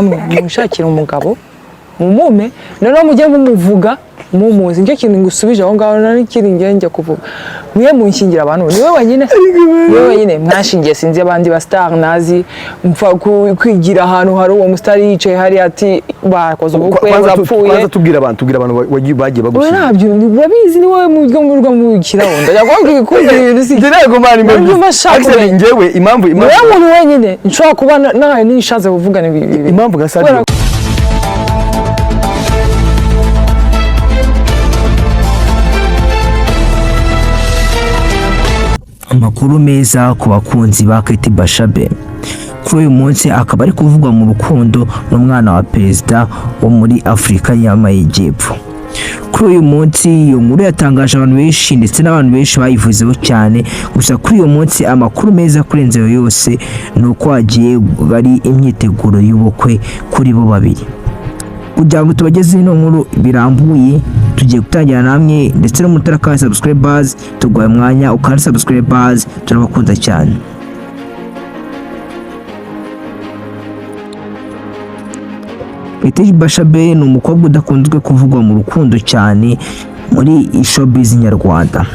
mushakira umugabo mumume noneho mujye mumuvuga mumuzi nicyo kintu ngusubije aho ngaho nari kiri njye kuvuga mwe munshingira abantu niwe wenyine mwashingiye sinzi abandi ba star nazi mfa kwigira ahantu hari uwo mustar yicaye hari ati bakoze ubukwe yapfuye kwanza tubwira abantu bagiye bagushinga nabyo urabizi ni wowe murwa mu kirahondo yakubwiye kumva ibintu si ndirego mani mwe ngewe impamvu umuntu wenyine nshobora kuba nawe nishaze kuvugana ibi impamvu gasari amakuru meza ku bakunzi ba Kate Bashabe kuri uyu munsi akaba ari kuvugwa mu rukundo n'umwana wa perezida wo muri Afurika y'Amajyepfo. Kuri uyu munsi iyo nkuru yatangaje abantu benshi ndetse n'abantu benshi bayivuzeho cyane, gusa kuri uyu munsi amakuru meza kurenza yose nuko hagiye bari imyiteguro y'ubukwe kuri bo babiri. Kugira ngo tubageze ino nkuru birambuye tugiye gutangira namwe ndetse no mutaraka subscribers tugwaye mwanya ukanda subscribers turabakunda cyane. Kate Bashabe ni umukobwa udakunzwe kuvugwa mu rukundo cyane muri showbiz nyarwanda.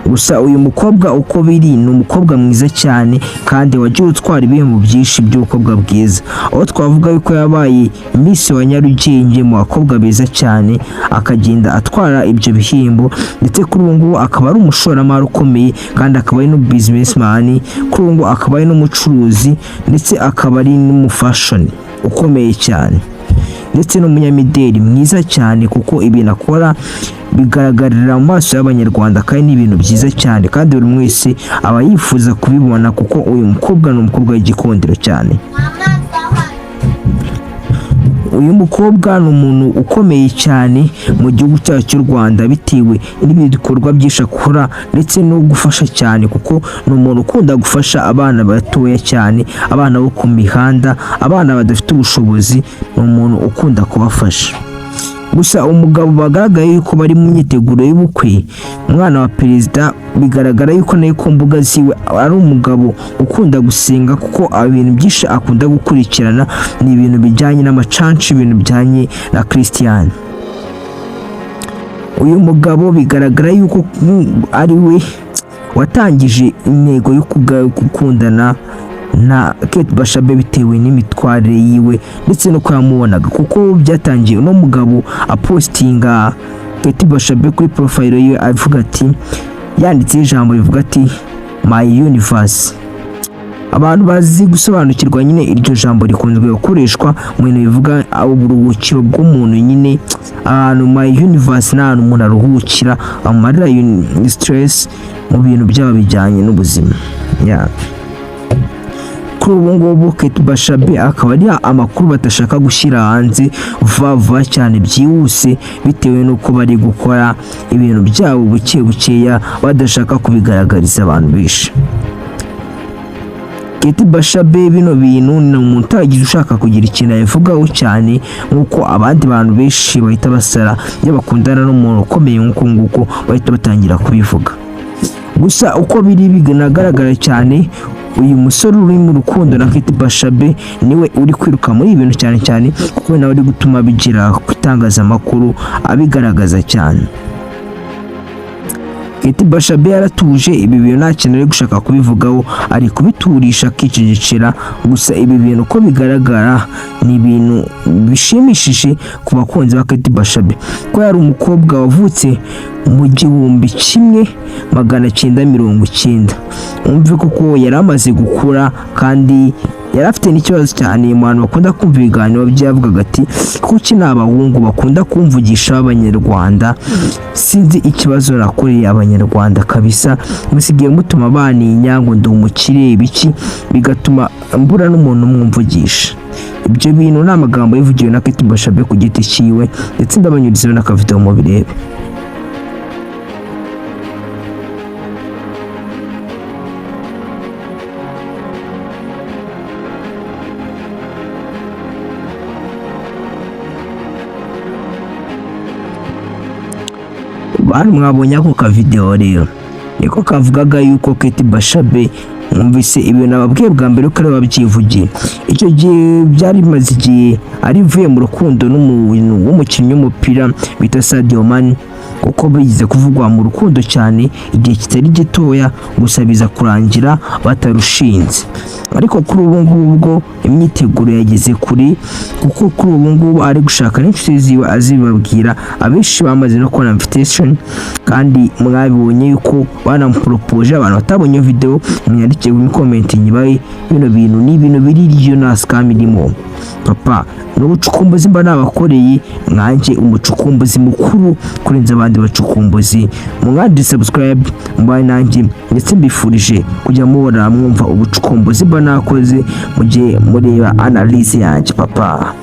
Gusa uyu mukobwa uko biri ni umukobwa mwiza cyane kandi wagiye utwara ibihembo byinshi by'ubukobwa bwiza, aho twavuga yuko yabaye Miss wa Nyarugenge mu bakobwa beza cyane akagenda atwara ibyo bihembo, ndetse kuri ubu ngubu akaba ari umushoramari ukomeye kandi akaba ari no businessman, kuri ubu ngubu akaba ari n'umucuruzi ndetse akaba ari n'umufashion ukomeye cyane ndetse n'umunyamideli mwiza cyane, kuko ibintu akora bigaragarira mu maso y'abanyarwanda kandi ni ibintu byiza cyane kandi buri wese aba yifuza kubibona, kuko uyu mukobwa ni umukobwa w'igikundiro cyane. Uyu mukobwa ni umuntu ukomeye cyane mu gihugu cyacu cy'u Rwanda bitewe n'ibikorwa byinshi akora ndetse no gufasha cyane, kuko ni umuntu ukunda gufasha abana batoya cyane, abana bo ku mihanda, abana badafite ubushobozi, ni umuntu ukunda kubafasha. Gusa umugabo bagaragaye yuko bari mu myiteguro y'ubukwe umwana wa perezida, bigaragara yuko nayo ku mbuga ziwe ari umugabo ukunda gusenga, kuko ibintu byinshi akunda gukurikirana ni ibintu bijyanye n'amacanci, ibintu bijyanye na Christian. Uyu mugabo bigaragara yuko ari we watangije intego yo gukundana na Kate Bashabe bitewe n'imitwarire yiwe ndetse no kwamubonaga, kuko byatangiye uno mugabo apostinga Kate Bashabe kuri profile yiwe avuga ati, yanditse ijambo rivuga ati my universe. Abantu bazi gusobanukirwa nyine iryo jambo rikunzwe gukoreshwa mu bintu bivuga uburuhukiro bw'umuntu nyine, ahantu my universe ni ahantu umuntu aruhukira amarira stress mu bintu byaba bijyanye n'ubuzima. Kuri ubu ngubu Kate Bashabe akaba ari amakuru batashaka gushyira hanze vuba cyane byihuse, bitewe n'uko bari gukora ibintu byabo bukeya badashaka kubigaragariza abantu benshi. Kate Bashabe bino bintu ni umuntu utagize ushaka kugira ikintu yavugaho cyane, nk'uko abandi bantu benshi bahita basara iyo bakundana n'umuntu ukomeye nk'uko nguko bahita batangira kubivuga. Gusa uko biri binagaragara cyane uyu musore uri mu rukundo na Kate Bashabe niwe uri kwiruka muri ibintu cyane kuko nawe ari gutuma bigira ku itangazamakuru abigaragaza cyane. Kate Bashabe yaratuje, ibi bintu nta kintu ari gushaka kubivugaho, ari kubiturisha akicecekera. Gusa ibi bintu uko bigaragara ni ibintu bishimishije ku bakunzi ba Kate Bashabe, ko yari umukobwa wavutse mu 1990. Umve koko yari amaze gukura kandi yari afite n'ikibazo cyane mu bantu bakunda kumva ibiganiro byavugaga ati, kuki n'abahungu bakunda kumvugisha abanyarwanda, sinzi ikibazo nakoreye abanyarwanda kabisa, musigiye mutuma baninya ngo ndi umukire ibiki, bigatuma mbura n'umuntu mwumvugisha. Ibyo bintu ni amagambo yivugiwe na Kate Bashabe ku giti cyiwe, ndetse ndabanyurizeho n'akavideo mu birebe. Bantu mwabonye ako ka video rero niko kavugaga yuko Kate Bashabe mwumvise ibyo nababwiye bwa mbere ko ari babyivugiye. Icyo gihe byari bimaze igihe arivuye mu rukundo n'umuntu w'umukinnyi w'umupira bita Sadio Mane, kuko bigize kuvugwa mu rukundo cyane igihe kitari gitoya, gusa biza kurangira batarushinze. Ariko kuri ubu ngubu imyiteguro yageze kuri, kuko kuri ubu ngubu ari gushaka n'inshuti ziwe azibabwira. Abenshi bamaze no kubona invitation kandi mwabibonye yuko banamupropoje. Abantu batabonye video mwandike mu comment nyibaye bino bintu ni ibintu biri Jonas Kamilimo. Papa n'ubucukumbuzi mba nabakoreye, mwanje umucukumbuzi mukuru kurenza abandi bacukumbuzi. Mwandi subscribe mbaye nanjye, ndetse mbifurije kujya mubona mwumva ubucukumbuzi mba nakoze mujye mureba analyse yanjye papa.